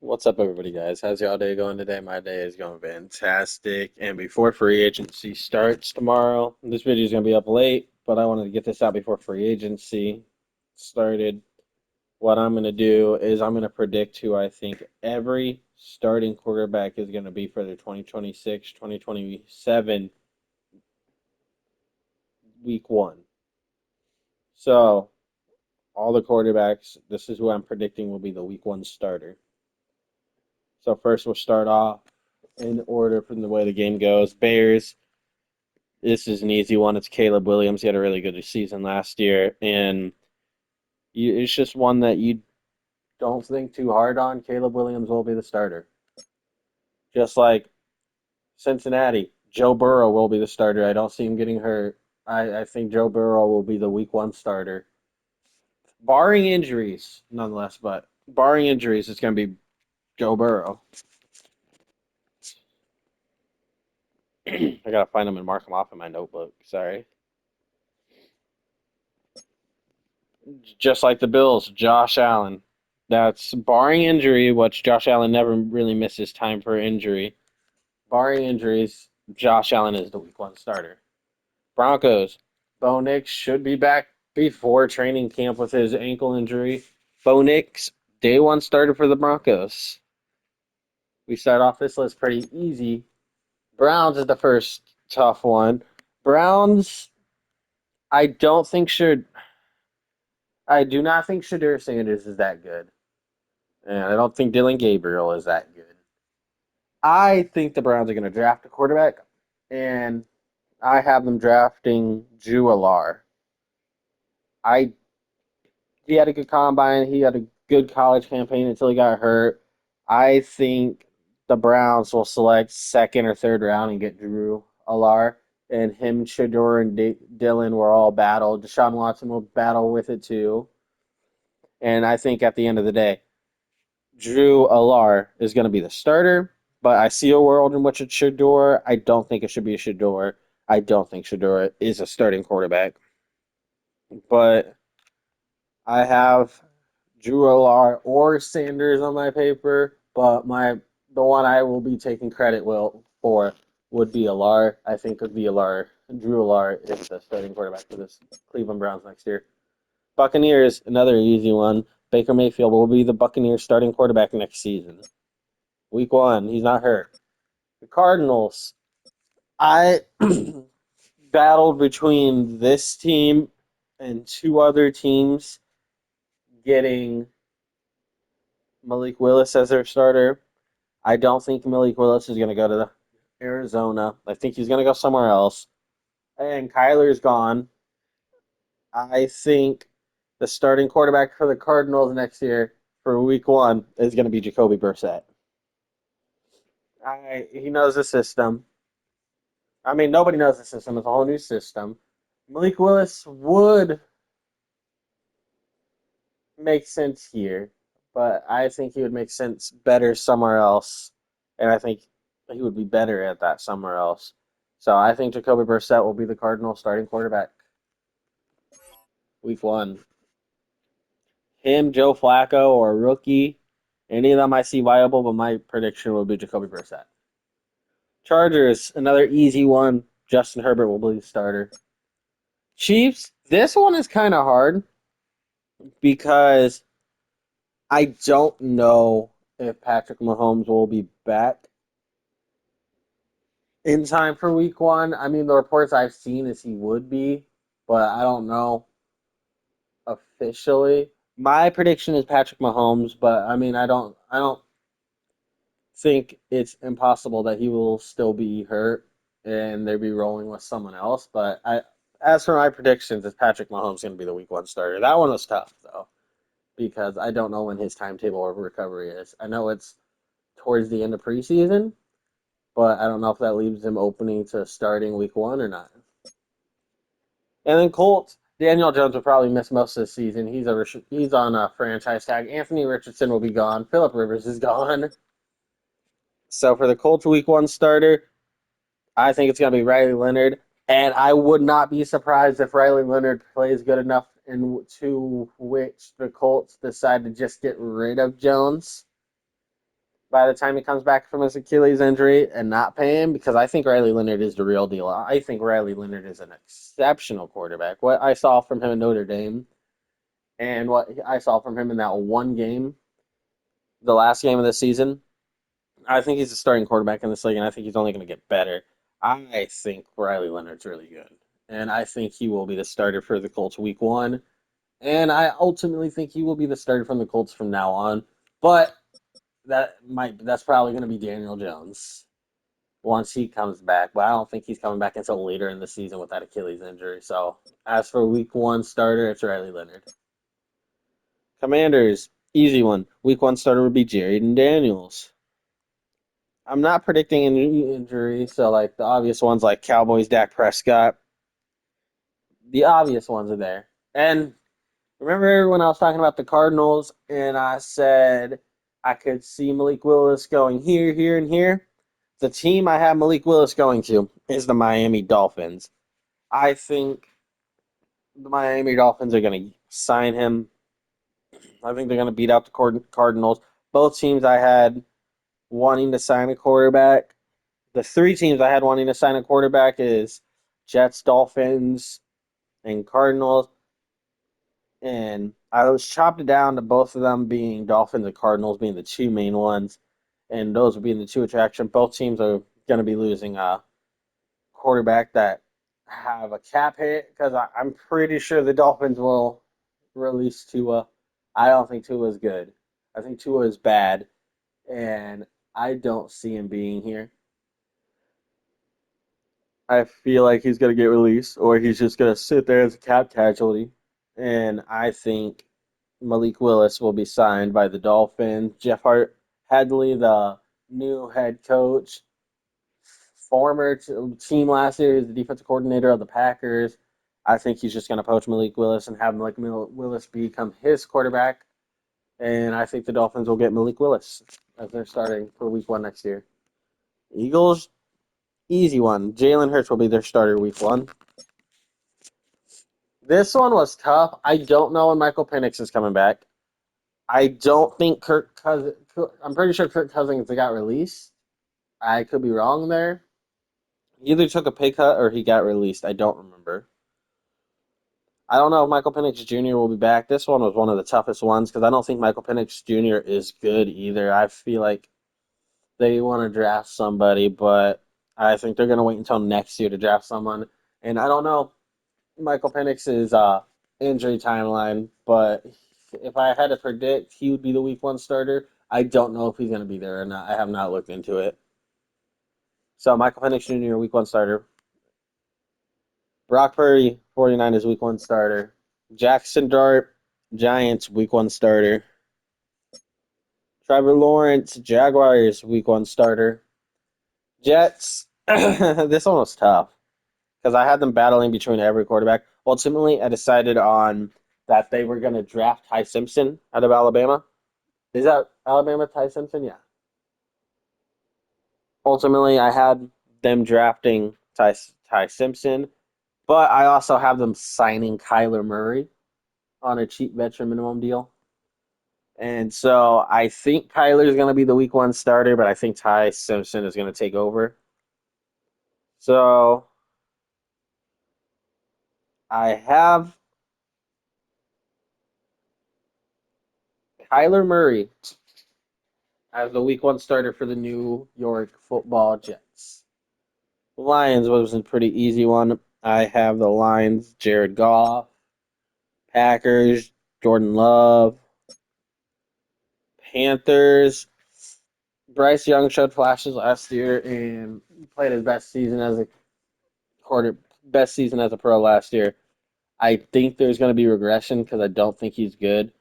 What's up, everybody, guys? How's y'all day going today? My day is going fantastic. And before free agency starts tomorrow, this video is going to be up late, but I wanted to get this out before free agency started. What I'm going to do is I'm going to predict who I think every starting quarterback is going to be for the 2026 2027 week one. So, all the quarterbacks, this is who I'm predicting will be the week one starter. So, first we'll start off in order from the way the game goes. Bears. This is an easy one. It's Caleb Williams. He had a really good season last year, and it's just one that you don't think too hard on. Caleb Williams will be the starter. Just like Cincinnati, Joe Burrow will be the starter. I don't see him getting hurt. I think Joe Burrow will be the week one starter. Barring injuries, nonetheless, but barring injuries, it's going to be Joe Burrow. I got to find him and mark him off in my notebook. Sorry. Just like the Bills, Josh Allen. That's barring injury, which Josh Allen never really misses time for injury. Barring injuries, Josh Allen is the week one starter. Broncos, Bo Nix should be back before training camp with his ankle injury. Bo Nix, day one starter for the Broncos. We start off this list pretty easy. Browns is the first tough one. Browns, I don't think should. I do not think Shadur Sanders is that good. And I don't think Dylan Gabriel is that good. I think the Browns are going to draft a quarterback, and I have them drafting Drew Alar. I He had a good combine. He had a good college campaign until he got hurt. I think the Browns will select second or third round and get Drew Alar, and him, Shador, and Dylan will all battle. Deshaun Watson will battle with it too. And I think at the end of the day, Drew Alar is going to be the starter, but I see a world in which it's Shador. I don't think it should be Shador. I don't think Shador is a starting quarterback. But I have Drew Alar or Sanders on my paper, but the one I will be taking credit for would be Alar. I think would be Alar. Drew Alar is the starting quarterback for this Cleveland Browns next year. Buccaneers, another easy one. Baker Mayfield will be the Buccaneers starting quarterback next season. Week one, he's not hurt. The Cardinals, I battled between this team and two other teams getting Malik Willis as their starter. I don't think Malik Willis is going to go to Arizona. I think he's going to go somewhere else. And Kyler's gone. I think the starting quarterback for the Cardinals next year for week one is going to be Jacoby Brissett. He knows the system. I mean, nobody knows the system. It's a whole new system. Malik Willis would make sense here, but I think he would make sense better somewhere else, and I think he would be better at that somewhere else. So I think Jacoby Brissett will be the Cardinals starting quarterback week one. Him, Joe Flacco, or a rookie, any of them I see viable, but my prediction will be Jacoby Brissett. Chargers, another easy one. Justin Herbert will be the starter. Chiefs, this one is kind of hard because I don't know if Patrick Mahomes will be back in time for week one. I mean, the reports I've seen is he would be, but I don't know officially. My prediction is Patrick Mahomes, but I mean, I don't think it's impossible that he will still be hurt and they'll be rolling with someone else. But as for my predictions, it's Patrick Mahomes going to be the week one starter. That one was tough though because I don't know when his timetable of recovery is. I know it's towards the end of preseason, but I don't know if that leaves him opening to starting week one or not. And then Colts, Daniel Jones will probably miss most of the season. He's on a franchise tag. Anthony Richardson will be gone. Philip Rivers is gone. So for the Colts week one starter, I think it's going to be Riley Leonard. And I would not be surprised if Riley Leonard plays good enough to which the Colts decide to just get rid of Jones. by the time he comes back from his Achilles injury and not pay him, because I think Riley Leonard is the real deal. I think Riley Leonard is an exceptional quarterback. What I saw from him in Notre Dame and what I saw from him in that one game, the last game of the season, I think he's a starting quarterback in this league, and I think he's only going to get better. I think Riley Leonard's really good, and I think he will be the starter for the Colts week one. And I ultimately think he will be the starter from the Colts from now on. But that's probably going to be Daniel Jones once he comes back. But I don't think he's coming back until later in the season with that Achilles injury. So as for week one starter, it's Riley Leonard. Commanders, easy one. Week one starter would be Jaden Daniels. I'm not predicting any injury, so like the obvious ones like Cowboys, Dak Prescott, the obvious ones are there. And remember when I was talking about the Cardinals and I said I could see Malik Willis going here, here, and here? The team I have Malik Willis going to is the Miami Dolphins. I think the Miami Dolphins are going to sign him. I think they're going to beat out the Cardinals. Both teams I had wanting to sign a quarterback. The three teams I had wanting to sign a quarterback is Jets, Dolphins, and Cardinals. And I was chopped it down to both of them being Dolphins and Cardinals being the two main ones, and those being the two attraction. Both teams are going to be losing a quarterback that have a cap hit because I'm pretty sure the Dolphins will release Tua. I don't think Tua is good. I think Tua is bad, and I don't see him being here. I feel like he's going to get released, or he's just going to sit there as a cap casualty. And I think Malik Willis will be signed by the Dolphins. Jeff Hart Hadley, the new head coach, former team last year, he's the defensive coordinator of the Packers. I think he's just going to poach Malik Willis and have Malik Willis become his quarterback. And I think the Dolphins will get Malik Willis as they're starting for week one next year. Eagles, easy one. Jalen Hurts will be their starter week one. This one was tough. I don't know when Michael Penix is coming back. I don't think Kirk Cousins. I'm pretty sure Kirk Cousins got released. I could be wrong there. He either took a pay cut or he got released. I don't remember. I don't know if Michael Penix Jr. will be back. This one was one of the toughest ones because I don't think Michael Penix Jr. is good either. I feel like they want to draft somebody, but I think they're going to wait until next year to draft someone. And I don't know Michael Penix's injury timeline, but if I had to predict, he would be the week one starter. I don't know if he's going to be there or not. I have not looked into it. So Michael Penix Jr., week one starter. Brock Purdy, 49ers week one starter. Jackson Dart, Giants week one starter. Trevor Lawrence, Jaguars week one starter. Jets, this one was tough because I had them battling between every quarterback. Ultimately, I decided on that they were going to draft Ty Simpson out of Alabama. Is that Alabama Ty Simpson? Yeah. Ultimately, I had them drafting Ty Simpson, but I also have them signing Kyler Murray on a cheap veteran minimum deal. And so I think Kyler is going to be the week one starter, but I think Ty Simpson is going to take over. So I have Kyler Murray as the week one starter for the New York Football Jets. Lions was a pretty easy one. I have the Lions, Jared Goff, Packers, Jordan Love, Panthers. Bryce Young showed flashes last year and played his best season as a best season as a pro last year. I think there's going to be regression because I don't think he's good,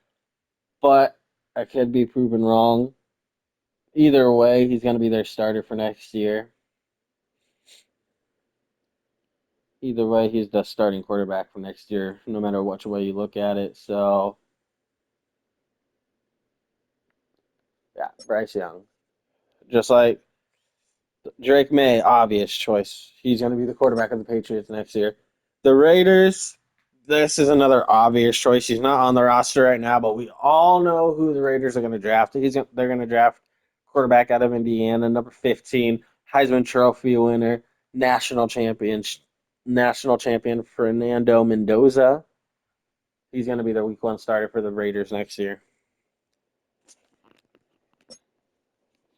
but I could be proven wrong. Either way, he's going to be their starter for next year. Either way, he's the starting quarterback for next year, no matter which way you look at it. So, yeah, Bryce Young. Just like Drake May, obvious choice. He's going to be the quarterback of the Patriots next year. The Raiders, this is another obvious choice. He's not on the roster right now, but we all know who the Raiders are going to draft. They're going to draft quarterback out of Indiana. Number 15, Heisman Trophy winner, national champion Fernando Mendoza. He's going to be the week 1 starter for the Raiders next year.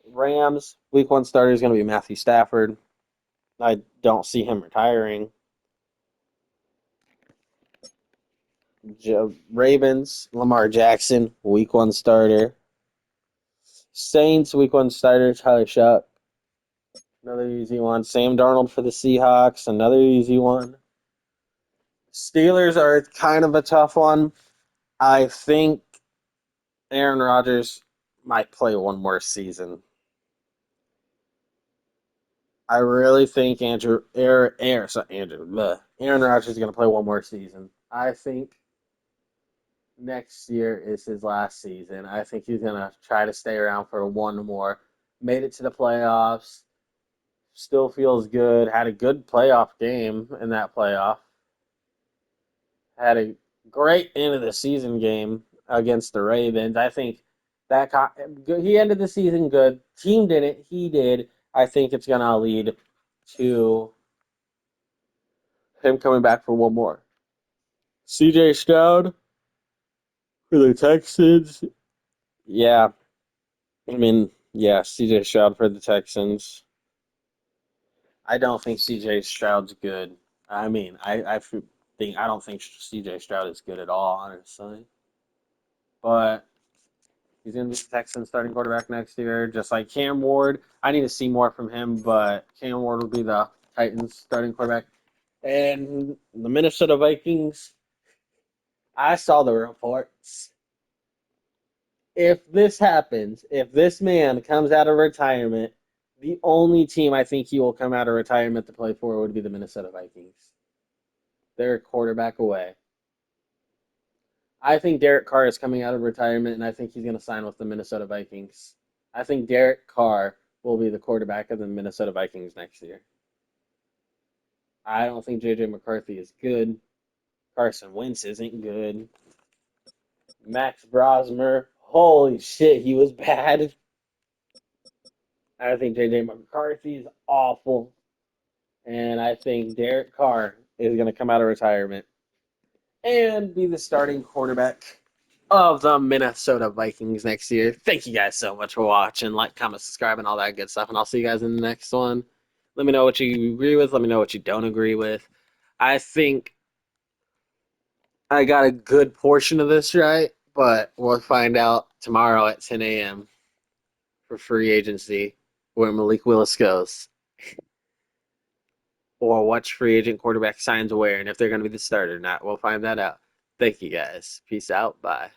Rams, week 1 starter is going to be Matthew Stafford. I don't see him retiring. Ravens, Lamar Jackson, week 1 starter. Saints, week 1 starter, Tyler Shuck. Another easy one. Sam Darnold for the Seahawks, another easy one. Steelers are kind of a tough one. I think Aaron Rodgers might play one more season. I really think Aaron Rodgers is going to play one more season. I think next year is his last season. I think he's going to try to stay around for one more. Made it to the playoffs. Still feels good. Had a good playoff game in that playoff. Had a great end of the season game against the Ravens. I think that he ended the season good. Team didn't. He did. I think it's going to lead to him coming back for one more. CJ Stroud for the Texans. Yeah, CJ Stroud for the Texans. I don't think CJ Stroud's good. I don't think CJ Stroud is good at all, honestly. But he's going to be the Texans starting quarterback next year, just like Cam Ward. I need to see more from him, but Cam Ward will be the Titans starting quarterback. And the Minnesota Vikings, I saw the reports. If this happens, if this man comes out of retirement, the only team I think he will come out of retirement to play for would be the Minnesota Vikings. They're a quarterback away. I think Derek Carr is coming out of retirement, and I think he's going to sign with the Minnesota Vikings. I think Derek Carr will be the quarterback of the Minnesota Vikings next year. I don't think J.J. McCarthy is good. Carson Wentz isn't good. Max Brosmer, holy shit, he was bad. I think J.J. McCarthy is awful. And I think Derek Carr is going to come out of retirement and be the starting quarterback of the Minnesota Vikings next year. Thank you guys so much for watching. Like, comment, subscribe, and all that good stuff. And I'll see you guys in the next one. Let me know what you agree with. Let me know what you don't agree with. I think I got a good portion of this right, but we'll find out tomorrow at 10 a.m. for free agency where Malik Willis goes. Or which free agent quarterback signs where and if they're going to be the starter or not. We'll find that out. Thank you guys. Peace out. Bye.